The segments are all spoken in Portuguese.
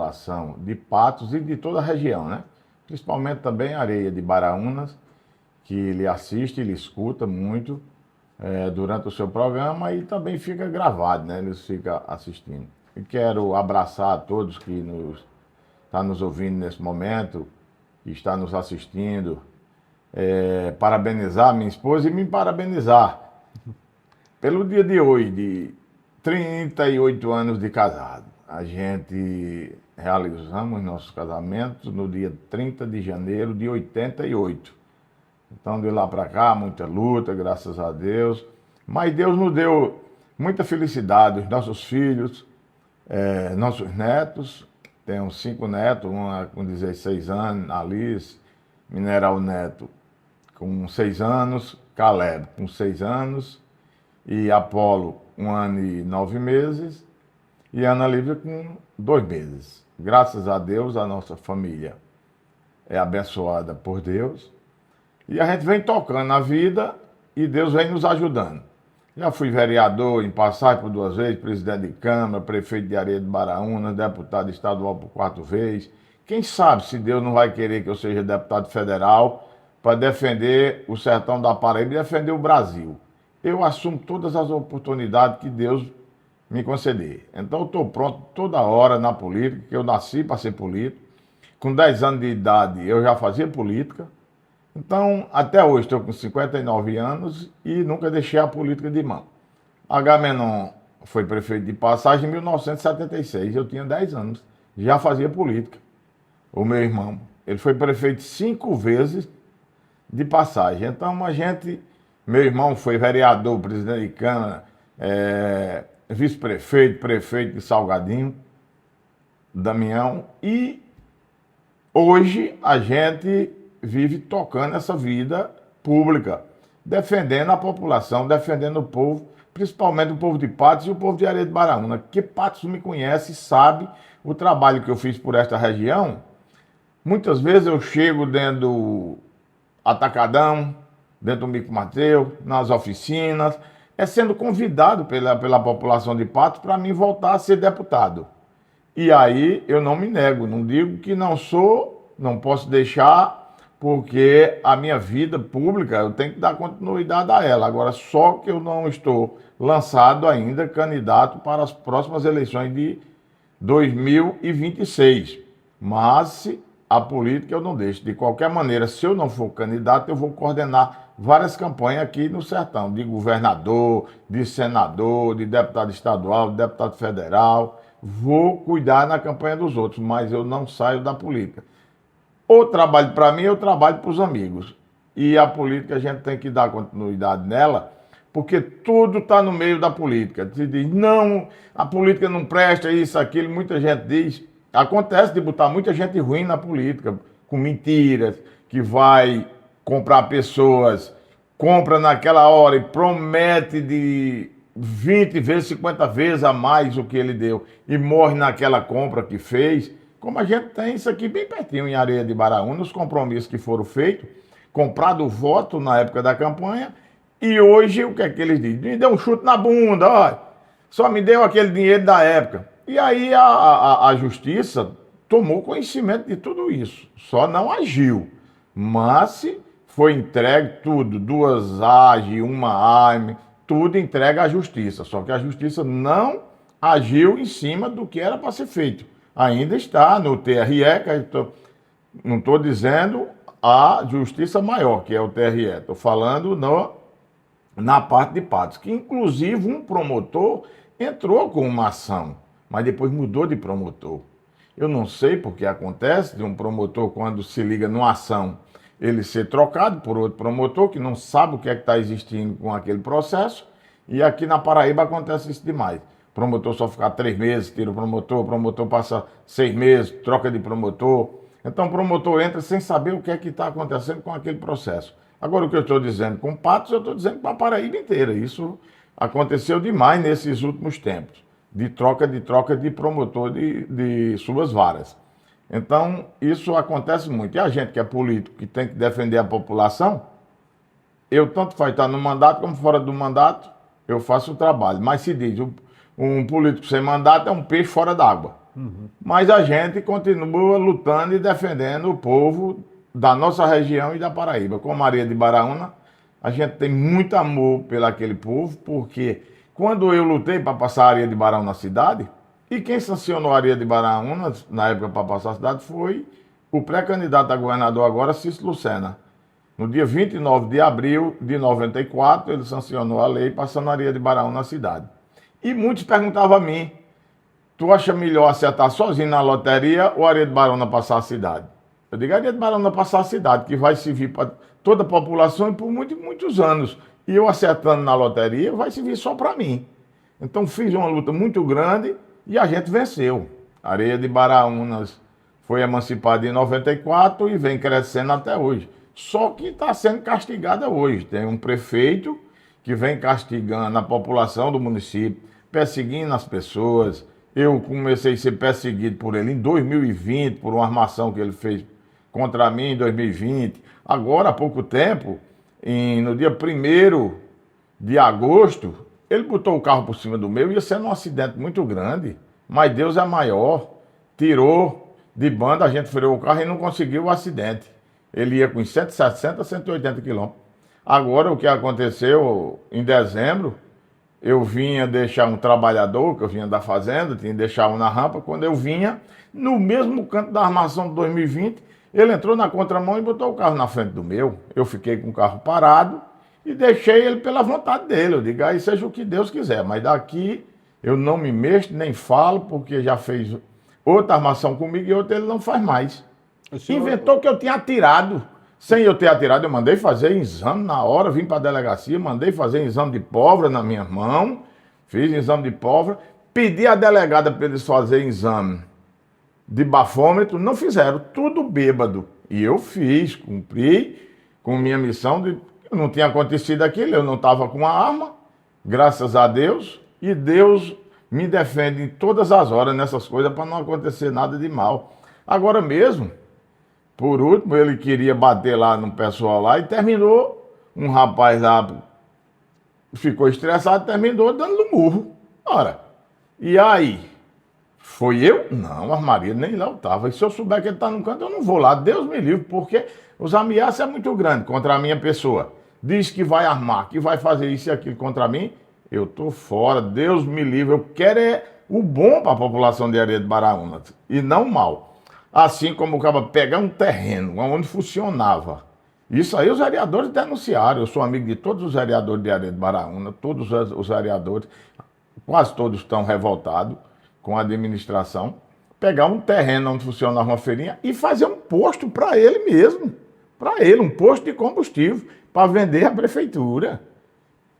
população de Patos e de toda a região, né? Principalmente também a Areia de Baraúnas, que ele assiste, ele escuta muito durante o seu programa e também fica gravado, né? Eles ficam assistindo. E quero abraçar a todos que estão nos ouvindo nesse momento, que está nos assistindo, parabenizar minha esposa e me parabenizar pelo dia de hoje, de 38 anos de casado. A gente realizamos nossos casamentos no dia 30 de janeiro de 88. Então, de lá para cá, muita luta, graças a Deus. Mas Deus nos deu muita felicidade, os nossos filhos, nossos netos. Tenho 5 netos, uma com 16 anos, Alice, Mineral Neto com 6 anos, Caleb com 6 anos, e Apolo 1 ano e 9 meses, e Ana Lívia com 2 meses. Graças a Deus, a nossa família é abençoada por Deus. E a gente vem tocando a vida e Deus vem nos ajudando. Já fui vereador em passagem por 2 vezes, presidente de Câmara, prefeito de Areia de Baraúnas, deputado estadual por 4 vezes. Quem sabe se Deus não vai querer que eu seja deputado federal para defender o sertão da Paraíba e defender o Brasil. Eu assumo todas as oportunidades que Deus me conceder. Então eu estou pronto toda hora na política, que eu nasci para ser político. Com 10 anos de idade eu já fazia política. Então, até hoje estou com 59 anos e nunca deixei a política de mão. Agamenon foi prefeito de Passagem em 1976, eu tinha 10 anos, já fazia política. O meu irmão, ele foi prefeito 5 vezes de Passagem. Então, meu irmão foi vereador, presidente de Câmara, vice-prefeito, prefeito de Salgadinho, Damião, e hoje a gente vive tocando essa vida pública, defendendo a população, defendendo o povo, principalmente o povo de Patos e o povo de Areia de Baraúna, que Patos me conhece e sabe o trabalho que eu fiz por esta região. Muitas vezes eu chego dentro do Atacadão, dentro do Mico Mateus, nas oficinas, sendo convidado pela população de Patos para mim voltar a ser deputado. E aí eu não me nego, não digo que não sou, não posso deixar, porque a minha vida pública, eu tenho que dar continuidade a ela. Agora, só que eu não estou lançado ainda candidato para as próximas eleições de 2026. Mas a política eu não deixo. De qualquer maneira, se eu não for candidato, eu vou coordenar várias campanhas aqui no sertão, de governador, de senador, de deputado estadual, de deputado federal. Vou cuidar na campanha dos outros, mas eu não saio da política. Ou trabalho para mim, ou trabalho para os amigos. E a política a gente tem que dar continuidade nela, porque tudo está no meio da política. Se diz, não, a política não presta, isso, aquilo, muita gente diz. Acontece de botar muita gente ruim na política, com mentiras, que vai comprar pessoas, compra naquela hora e promete de 20 vezes, 50 vezes a mais o que ele deu e morre naquela compra que fez. Como a gente tem isso aqui bem pertinho em Areia de Baraúna, os compromissos que foram feitos, comprado voto na época da campanha, e hoje o que é que eles dizem? Me deu um chute na bunda, ó, só me deu aquele dinheiro da época. E aí a justiça tomou conhecimento de tudo isso, só não agiu, mas foi entregue tudo, 2 AGE, 1 AIME, tudo entregue à justiça, só que a justiça não agiu em cima do que era para ser feito. Ainda está no TRE, não estou dizendo a justiça maior, que é o TRE, estou falando na parte de Patos, que inclusive um promotor entrou com uma ação, mas depois mudou de promotor. Eu não sei porque acontece de um promotor, quando se liga numa ação, ele ser trocado por outro promotor, que não sabe o que é que está existindo com aquele processo, e aqui na Paraíba acontece isso demais. O promotor só ficar 3 meses, tira o promotor passa 6 meses, troca de promotor. Então o promotor entra sem saber o que é que está acontecendo com aquele processo. Agora o que eu estou dizendo com Patos, eu estou dizendo para a Paraíba inteira. Isso aconteceu demais nesses últimos tempos, de troca de promotor de suas varas. Então isso acontece muito. E a gente que é político, que tem que defender a população, eu tanto faz estar no mandato como fora do mandato, eu faço o trabalho. Mas se diz, um político sem mandato é um peixe fora d'água. Mas a gente continua lutando e defendendo o povo da nossa região e da Paraíba. Com Maria de Baraúna, a gente tem muito amor pelo aquele povo, porque quando eu lutei para passar a areia de Baraúna na cidade, e quem sancionou a areia de Baraúna na época para passar a cidade foi o pré-candidato a governador agora, Cícero Lucena. No dia 29 de abril de 94, ele sancionou a lei passando a areia de Baraúna na cidade. E muitos perguntavam a mim, tu acha melhor acertar sozinho na loteria ou a areia de Baraúna passar a cidade? Eu digo, a areia de Baraúna passar a cidade, que vai servir para toda a população e por muitos anos. E eu acertando na loteria, vai servir só para mim. Então fiz uma luta muito grande e a gente venceu. A areia de Baraúnas foi emancipada em 94 e vem crescendo até hoje. Só que está sendo castigada hoje. Tem um prefeito que vem castigando a população do município, perseguindo as pessoas. Eu comecei a ser perseguido por ele em 2020, por uma armação que ele fez contra mim em 2020. Agora, há pouco tempo, no dia 1º de agosto, ele botou o carro por cima do meu, ia ser um acidente muito grande, mas Deus é maior, tirou de banda, a gente freou o carro e não conseguiu o acidente. Ele ia com 160, 180 quilômetros. Agora, o que aconteceu em dezembro, eu vinha deixar um trabalhador, que eu vinha da fazenda, tinha que deixar um na rampa, quando eu vinha, no mesmo canto da armação de 2020, ele entrou na contramão e botou o carro na frente do meu. Eu fiquei com o carro parado e deixei ele pela vontade dele. Eu digo, aí seja o que Deus quiser, mas daqui eu não me mexo, nem falo, porque já fez outra armação comigo e outra ele não faz mais. Inventou que eu tinha atirado. Sem eu ter atirado, eu mandei fazer exame na hora, vim para a delegacia, mandei fazer exame de pólvora na minha mão, fiz exame de pólvora, pedi à delegada para eles fazerem exame de bafômetro, não fizeram, tudo bêbado. E eu fiz, cumpri com minha missão, não tinha acontecido aquilo, eu não estava com a arma, graças a Deus, e Deus me defende em todas as horas nessas coisas para não acontecer nada de mal. Agora mesmo, por último, ele queria bater lá no pessoal lá e terminou, um rapaz lá ficou estressado, terminou dando murro. Ora, e aí? Foi eu? Não, a Maria nem lá eu estava. E se eu souber que ele está no canto, eu não vou lá. Deus me livre, porque os ameaças é muito grande contra a minha pessoa. Diz que vai armar, que vai fazer isso e aquilo contra mim. Eu estou fora, Deus me livre. Eu quero é o bom para a população de Areia de Baraúna e não o mal. Assim como o cara pegar um terreno onde funcionava. Isso aí os vereadores denunciaram. Eu sou amigo de todos os vereadores de Areia de Baraúna, todos os vereadores, quase todos estão revoltados com a administração, pegar um terreno onde funcionava uma feirinha e fazer um posto para ele mesmo, para ele, um posto de combustível, para vender à prefeitura.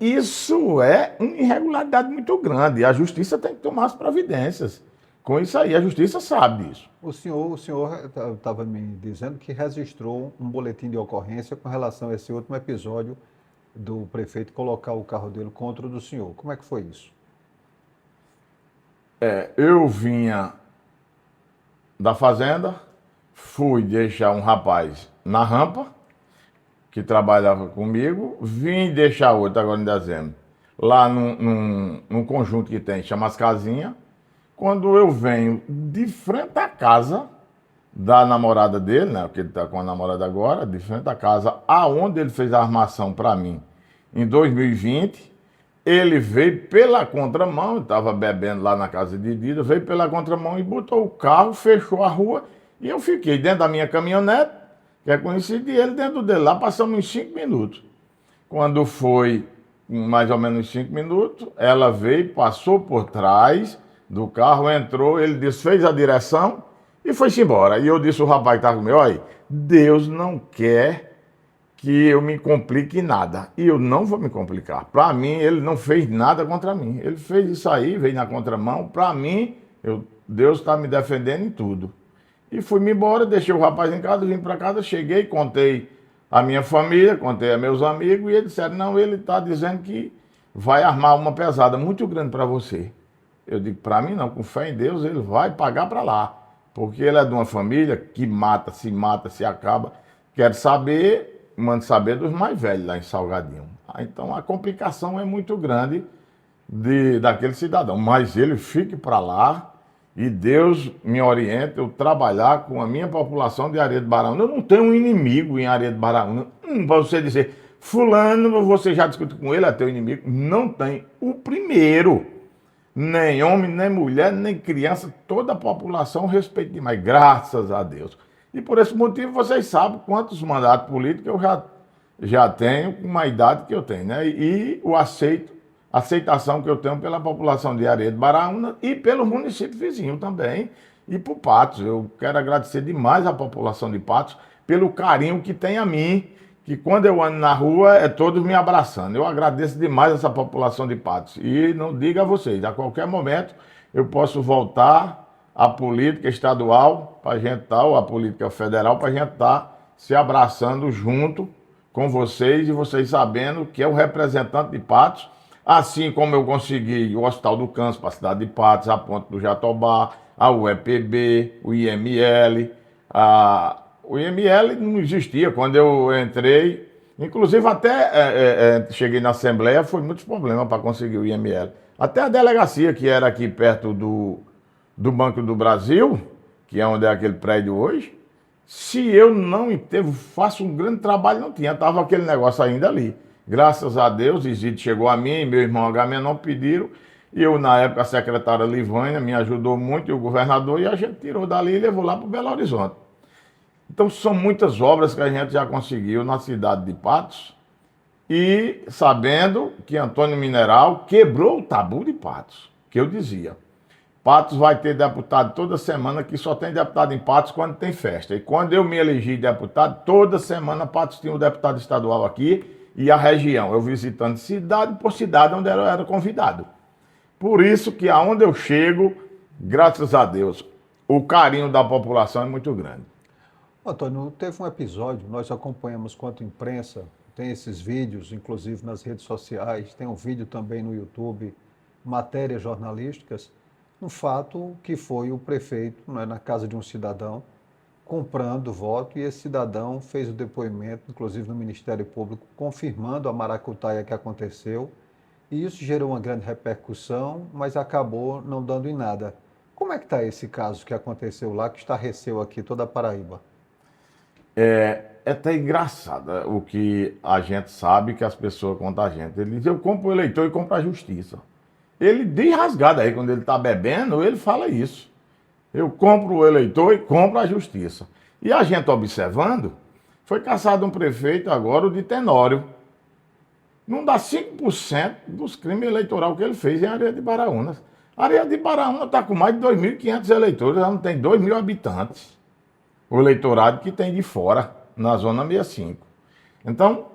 Isso é uma irregularidade muito grande e a justiça tem que tomar as providências. Com isso aí, a justiça sabe disso. O senhor estava me dizendo que registrou um boletim de ocorrência com relação a esse último episódio do prefeito colocar o carro dele contra o do senhor. Como é que foi isso? Eu vinha da fazenda, fui deixar um rapaz na rampa, que trabalhava comigo, vim deixar outro agora em dezembro, lá num conjunto que tem, chama as casinhas. Quando eu venho de frente à casa da namorada dele, né, porque ele está com a namorada agora, de frente à casa aonde ele fez a armação para mim em 2020, ele veio pela contramão, estava bebendo lá na casa de Dida, veio pela contramão e botou o carro, fechou a rua e eu fiquei dentro da minha caminhonete, que é conhecido, e ele dentro dele. Lá passamos uns 5 minutos. Quando foi mais ou menos 5 minutos, ela veio, passou por trás do carro, entrou, ele desfez a direção e foi-se embora. E eu disse ao rapaz que estava comigo, olha, Deus não quer que eu me complique em nada. E eu não vou me complicar. Para mim, ele não fez nada contra mim. Ele fez isso aí, veio na contramão. Para mim, Deus está me defendendo em tudo. E fui-me embora, deixei o rapaz em casa, vim para casa, cheguei, contei a minha família, contei a meus amigos, e eles disseram, não, ele está dizendo que vai armar uma pesada muito grande para você. Eu digo, para mim não, com fé em Deus, ele vai pagar para lá. Porque ele é de uma família que mata, se acaba. Quero saber, mando saber dos mais velhos lá em Salgadinho. Então a complicação é muito grande daquele cidadão. Mas ele fique para lá e Deus me orienta eu trabalhar com a minha população de Areia de Baraúna. Eu não tenho um inimigo em Areia de Baraúna. Para você dizer, fulano, você já discutiu com ele, é teu inimigo. Não tem. O primeiro, nem homem, nem mulher, nem criança, toda a população respeita demais, graças a Deus. E por esse motivo vocês sabem quantos mandatos políticos eu já tenho com uma idade que eu tenho, né? E o aceitação que eu tenho pela população de Areia de Baraúna e pelo município vizinho também, e por Patos. Eu quero agradecer demais à população de Patos pelo carinho que tem a mim, que quando eu ando na rua é todos me abraçando. Eu agradeço demais essa população de Patos. E não diga a vocês, a qualquer momento eu posso voltar à política estadual para a gente estar, ou à política federal, para a gente estar se abraçando junto com vocês e vocês sabendo que é o representante de Patos, assim como eu consegui o Hospital do Câncer para a cidade de Patos, a Ponte do Jatobá, a UEPB, o IML. O IML não existia quando eu entrei, inclusive até cheguei na Assembleia, foi muitos problemas para conseguir o IML. Até a delegacia, que era aqui perto do Banco do Brasil, que é onde é aquele prédio hoje, se eu não faço um grande trabalho, não tinha, estava aquele negócio ainda ali. Graças a Deus, Isidro chegou a mim, meu irmão Agamenon pediram, e eu, na época, a secretária Livânia me ajudou muito, e o governador, e a gente tirou dali e levou lá para o Belo Horizonte. Então, são muitas obras que a gente já conseguiu na cidade de Patos, e sabendo que Antônio Mineral quebrou o tabu de Patos, que eu dizia. Patos vai ter deputado toda semana, que só tem deputado em Patos quando tem festa. E quando eu me elegi deputado, toda semana Patos tinha um deputado estadual aqui e a região. Eu visitando cidade por cidade onde eu era convidado. Por isso que aonde eu chego, graças a Deus, o carinho da população é muito grande. Antônio, teve um episódio, nós acompanhamos quanto imprensa, tem esses vídeos, inclusive nas redes sociais, tem um vídeo também no YouTube, matérias jornalísticas, um fato que foi o prefeito, né, na casa de um cidadão, comprando voto, e esse cidadão fez o depoimento, inclusive no Ministério Público, confirmando a maracutaia que aconteceu, e isso gerou uma grande repercussão, mas acabou não dando em nada. Como é que está esse caso que aconteceu lá, que estarreceu aqui toda a Paraíba? É até engraçado o que a gente sabe que as pessoas contam a gente. Ele diz, eu compro o eleitor e compro a justiça. Ele diz rasgado aí, quando ele está bebendo, ele fala isso. Eu compro o eleitor e compro a justiça. E a gente observando, foi caçado um prefeito agora, o de Tenório. Não dá 5% dos crimes eleitorais que ele fez em Areia de Baraúna. Areia de Baraúna está com mais de 2.500 eleitores, ela não tem 2.000 habitantes. O eleitorado que tem de fora, na zona 65. Então,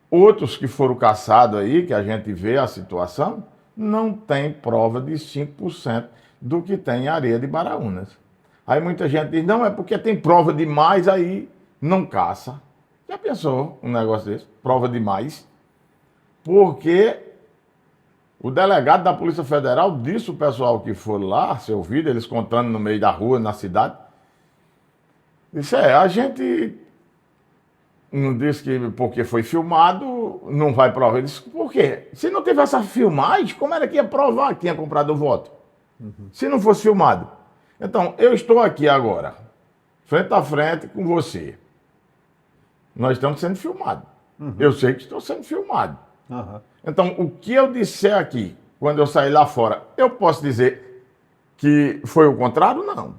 outros que foram caçados aí, que a gente vê a situação, não tem prova de 5% do que tem em Areia de Baraúnas. Aí muita gente diz, não, é porque tem prova demais, aí não caça. Já pensou um negócio desse? Prova demais? Porque o delegado da Polícia Federal disse o pessoal que foram lá, ser ouvido, eles contando no meio da rua, na cidade, disse, a gente não disse que porque foi filmado, não vai provar. Ele disse, por quê? Se não tivesse essa filmagem, como era que ia provar que tinha comprado o voto? Se não fosse filmado. Então, eu estou aqui agora, frente a frente com você. Nós estamos sendo filmados. Eu sei que estou sendo filmado. Então, o que eu disser aqui, quando eu sair lá fora, eu posso dizer que foi o contrário? Não.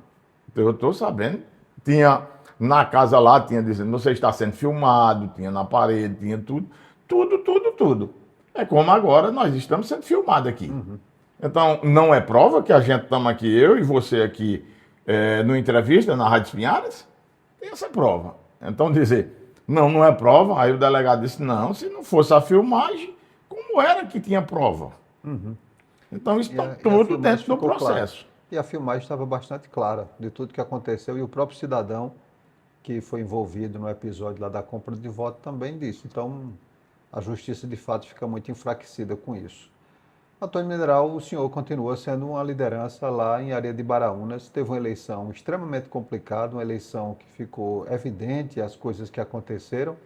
Eu estou sabendo. Tinha na casa lá, tinha dizendo, você está sendo filmado, tinha na parede, tinha tudo. Tudo. É como agora nós estamos sendo filmados aqui. Então, não é prova que a gente estamos aqui, eu e você aqui, numa entrevista na Rádio Espinharas? Tem essa prova. Então, dizer, não é prova. Aí o delegado disse, não, se não fosse a filmagem, como era que tinha prova? Então, isso está tudo dentro do processo. Claro. E a filmagem estava bastante clara de tudo que aconteceu, e o próprio cidadão que foi envolvido no episódio lá da compra de voto também disse. Então, a justiça de fato fica muito enfraquecida com isso. Antônio Mineral, o senhor continua sendo uma liderança lá em Areia de Baraúnas, teve uma eleição extremamente complicada, uma eleição que ficou evidente as coisas que aconteceram,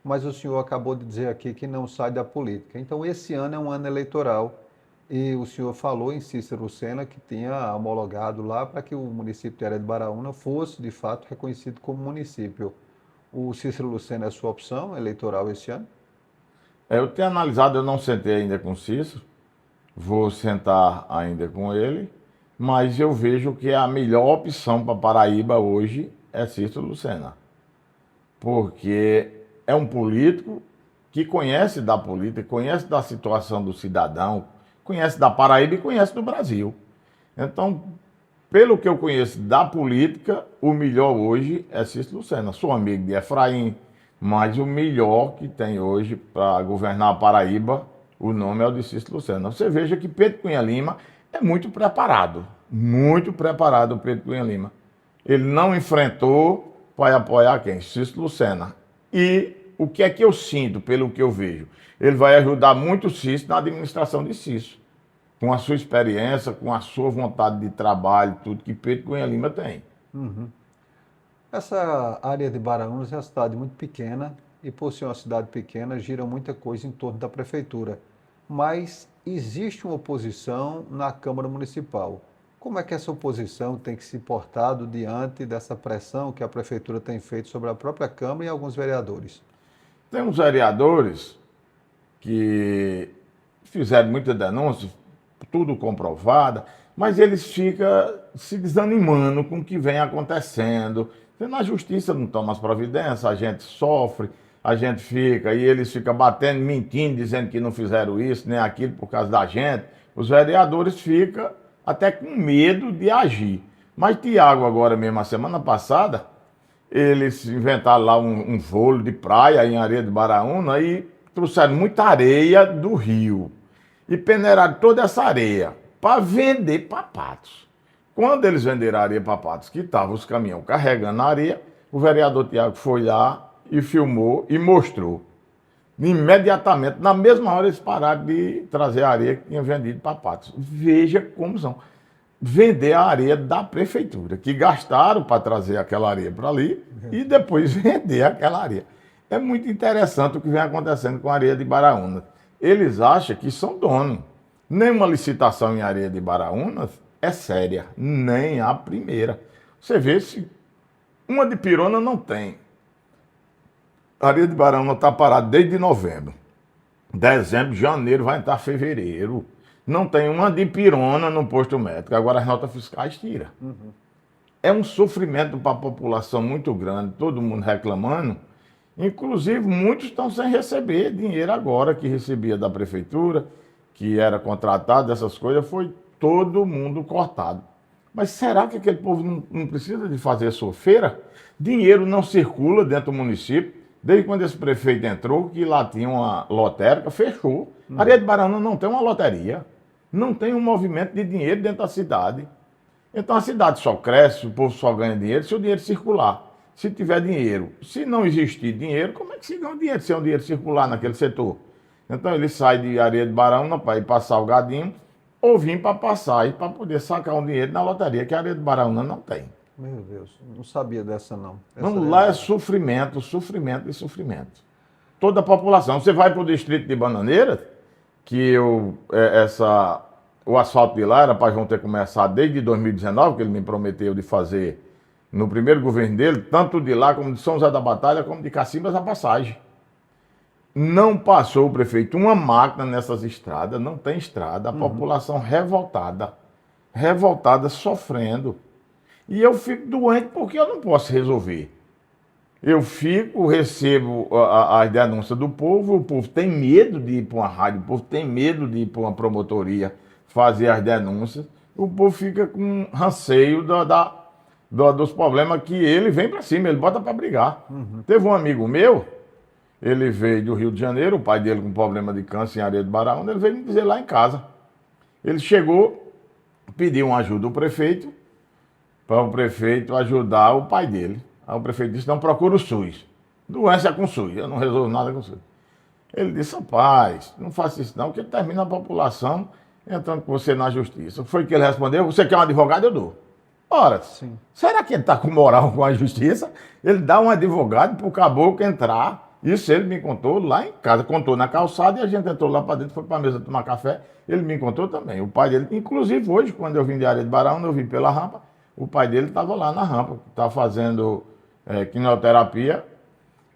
mas o senhor acabou de dizer aqui que não sai da política. Então, esse ano é um ano eleitoral. E o senhor falou em Cícero Lucena que tinha homologado lá para que o município de Areia de Baraúna fosse, de fato, reconhecido como município. O Cícero Lucena é a sua opção eleitoral este ano? Eu tenho analisado, eu não sentei ainda com o Cícero, vou sentar ainda com ele, mas eu vejo que a melhor opção para Paraíba hoje é Cícero Lucena, porque é um político que conhece da política, conhece da situação do cidadão, conhece da Paraíba e conhece do Brasil. Então, pelo que eu conheço da política, o melhor hoje é Cícero Lucena. Sou amigo de Efraim, mas o melhor que tem hoje para governar a Paraíba, o nome é o de Cícero Lucena. Você veja que Pedro Cunha Lima é muito preparado o Pedro Cunha Lima. Ele não enfrentou para apoiar quem? Cícero Lucena. E o que é que eu sinto, pelo que eu vejo? Ele vai ajudar muito o Cícero na administração de Cícero, com a sua experiência, com a sua vontade de trabalho, tudo que Pedro Cunha Lima tem. Essa área de Baraúnas é uma cidade muito pequena e, por ser uma cidade pequena, gira muita coisa em torno da prefeitura. Mas existe uma oposição na Câmara Municipal. Como é que essa oposição tem que se portado diante dessa pressão que a prefeitura tem feito sobre a própria Câmara e alguns vereadores? Tem uns vereadores que fizeram muita denúncia, tudo comprovada, mas eles ficam se desanimando com o que vem acontecendo. Na justiça não toma as providências, a gente sofre, a gente fica, e eles ficam batendo, mentindo, dizendo que não fizeram isso, nem aquilo por causa da gente. Os vereadores ficam até com medo de agir. Mas Tiago, agora mesmo, a semana passada, eles inventaram lá um vôlei de praia em Areia de Baraúna e trouxeram muita areia do rio. E peneiraram toda essa areia para vender para Patos. Quando eles venderam a areia para Patos, que estavam os caminhões carregando a areia, o vereador Tiago foi lá e filmou e mostrou. Imediatamente, na mesma hora, eles pararam de trazer a areia que tinha vendido para Patos. Veja como são. Vender a areia da prefeitura, que gastaram para trazer aquela areia para ali e depois vender aquela areia. É muito interessante o que vem acontecendo com a areia de Baraúna. Eles acham que são donos. Nenhuma licitação em areia de Baraúna é séria, nem a primeira. Você vê se uma de Pirona não tem. A areia de Baraúna está parada desde novembro. Dezembro, janeiro, vai entrar fevereiro. Não tem uma de Pirona no posto médico. Agora as notas fiscais tiram. É um sofrimento para a população muito grande, todo mundo reclamando. Inclusive, muitos estão sem receber dinheiro agora, que recebia da prefeitura, que era contratado, essas coisas, foi todo mundo cortado. Mas será que aquele povo não precisa de fazer a sua feira? Dinheiro não circula dentro do município. Desde quando esse prefeito entrou, que lá tinha uma lotérica, fechou. Areia de Baraúna não tem uma loteria. Não tem um movimento de dinheiro dentro da cidade. Então a cidade só cresce, o povo só ganha dinheiro se o dinheiro circular. Se tiver dinheiro. Se não existir dinheiro, como é que se ganha dinheiro se é um dinheiro circular naquele setor? Então ele sai de Areia de Baraúna para ir passar o gadinho, ou vir para passar e para poder sacar um dinheiro na loteria, que a Areia de Baraúna não tem. Meu Deus, não sabia dessa não. Vamos lá, é sofrimento, sofrimento e sofrimento. Toda a população. Você vai para o distrito de Bananeiras, que o asfalto de lá era para João ter começado desde 2019, que ele me prometeu de fazer no primeiro governo dele, tanto de lá como de São José da Batalha, como de Cacimbas a passagem. Não passou o prefeito uma máquina nessas estradas, não tem estrada, a população revoltada, sofrendo. E eu fico doente porque eu não posso resolver. Eu recebo as denúncias do povo, o povo tem medo de ir para uma rádio, o povo tem medo de ir para uma promotoria fazer as denúncias, o povo fica com receio dos problemas que ele vem para cima, ele bota para brigar. Teve um amigo meu, ele veio do Rio de Janeiro, o pai dele com problema de câncer em Areia de Baraúna, ele veio me dizer lá em casa. Ele chegou, pediu uma ajuda ao prefeito, para o prefeito ajudar o pai dele. Aí o prefeito disse, não, procura o SUS. Doença é com o SUS, eu não resolvo nada com o SUS. Ele disse, rapaz, não faça isso não, porque termina a população entrando com você na justiça. Foi que ele respondeu, você quer um advogado, eu dou. Ora, sim. Será que ele está com moral com a justiça? Ele dá um advogado para o caboclo entrar Isso ele me contou lá em casa, contou na calçada e a gente entrou lá para dentro, foi para a mesa tomar café. Ele me contou também. O pai dele, inclusive hoje, quando eu vim de Areia de Baraúna, eu vim pela rampa, o pai dele estava lá na rampa, está fazendo quimioterapia.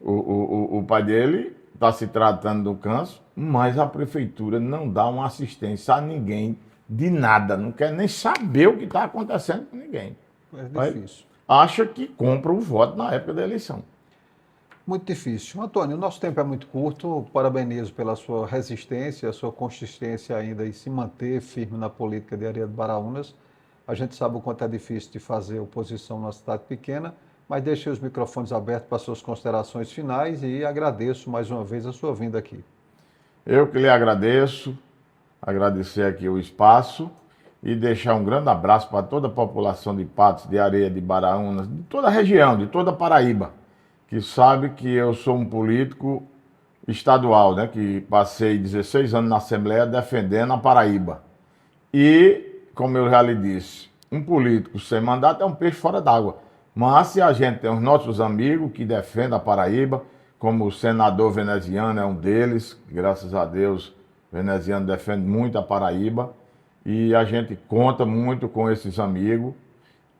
O pai dele está se tratando do câncer, mas a prefeitura não dá uma assistência a ninguém de nada, não quer nem saber o que está acontecendo com ninguém. É difícil. Acha que compra o voto na época da eleição. Muito difícil. Antônio, o nosso tempo é muito curto. Parabenizo pela sua resistência, a sua consistência ainda em se manter firme na política de Areia de Baraúnas. A gente sabe o quanto é difícil de fazer oposição numa cidade pequena, mas deixei os microfones abertos para suas considerações finais e agradeço mais uma vez a sua vinda aqui. Eu que lhe agradeço, agradecer aqui o espaço e deixar um grande abraço para toda a população de Patos, de Areia de Baraúnas, de toda a região, de toda a Paraíba, que sabe que eu sou um político estadual, né, que passei 16 anos na Assembleia defendendo a Paraíba. E, como eu já lhe disse, um político sem mandato é um peixe fora d'água. Mas se a gente tem os nossos amigos que defendem a Paraíba, como o senador veneziano é um deles, graças a Deus, o veneziano defende muito a Paraíba, e a gente conta muito com esses amigos.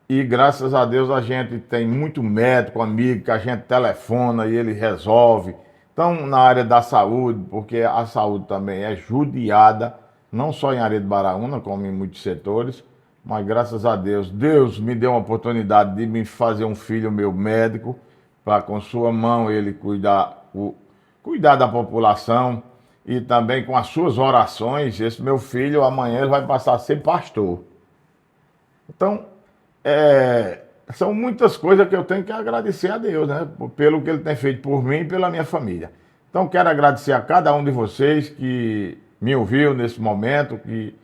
E graças a Deus a gente tem muito médico, amigo, que a gente telefona e ele resolve. Então, na área da saúde, porque a saúde também é judiada, não só em Areia de Baraúna, como em muitos setores, mas graças a Deus, Deus me deu uma oportunidade de me fazer um filho meu médico, para com sua mão ele cuidar da população e também com as suas orações, esse meu filho amanhã ele vai passar a ser pastor. Então, são muitas coisas que eu tenho que agradecer a Deus, né? Pelo que Ele tem feito por mim e pela minha família. Então, quero agradecer a cada um de vocês que me ouviu nesse momento, que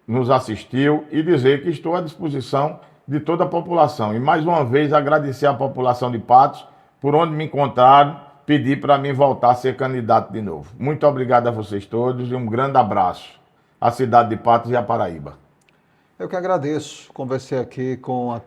nos assistiu e dizer que estou à disposição de toda a população. E mais uma vez agradecer à população de Patos por onde me encontraram, pedir para mim voltar a ser candidato de novo. Muito obrigado a vocês todos e um grande abraço à cidade de Patos e à Paraíba. Eu que agradeço. Conversei aqui com Antônio